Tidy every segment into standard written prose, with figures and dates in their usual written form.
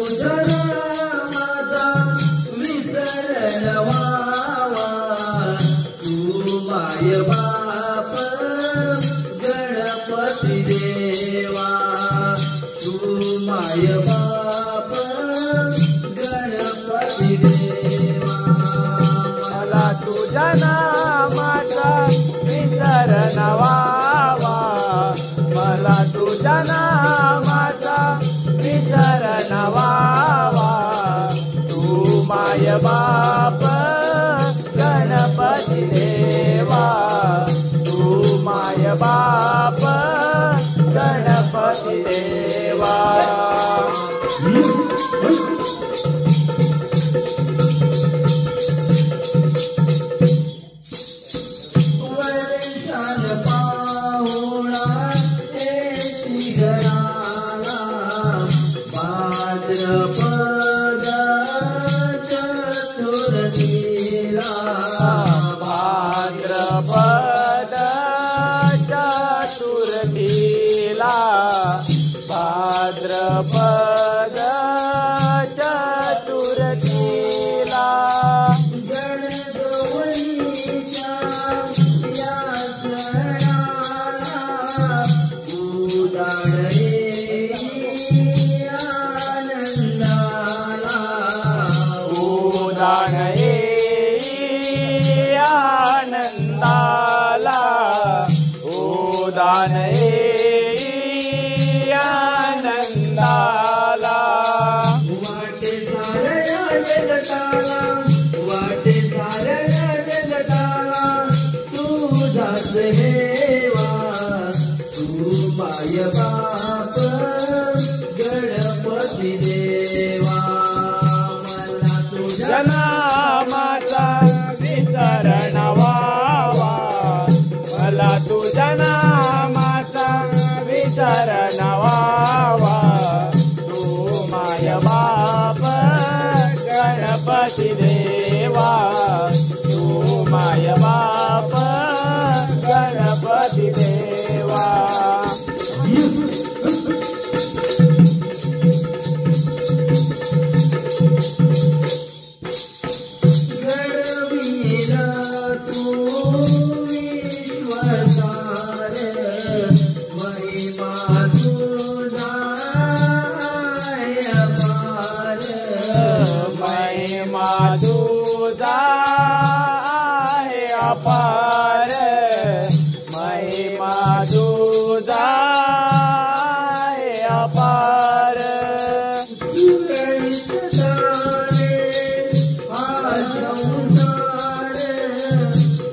तुझ्या नामाचा विसरण व्हावा तू माय बाप गणपती देवा तू माय बाप गणपती देवा मला तुझ्या नामाचा विसरण व्हावा मला तुझ्या नामाचा विसरण व्हावा तू माय बाप गणपती देवा तू माय बाप गणपती देवा भाद्रपद चतुर्थीला भाद्रपद चतुर्थीला गणगौरीच्या या सणाला उदाण येई आनंदाला उदाण येई आनंदाला उदाण येई आनंदाला वाटे साऱ्या जगताला वाटे साऱ्या जगताला तुझाच हेवा तू माय बाप गणपती देवा मला तुझ्या नामाचा विसरण व्हावा मला तुझ्या नामाचा विसरण व्हावा तू माय बाप गणपती देवा तू माय बाप गणपती देवा घडविला तू विश्वसार महिमा तुझा अपार महिमा तुझा आहे अपार महिमा तुझा आहे अपार सुरळीत चाले हा संसार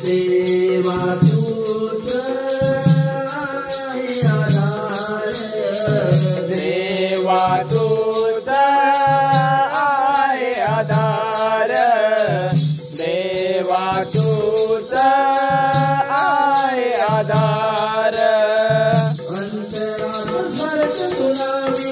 देवा तूच आहे आधार देवा तुझा आहे आधार देवा तुझा आहे आधार अंतरात भरत तुला मी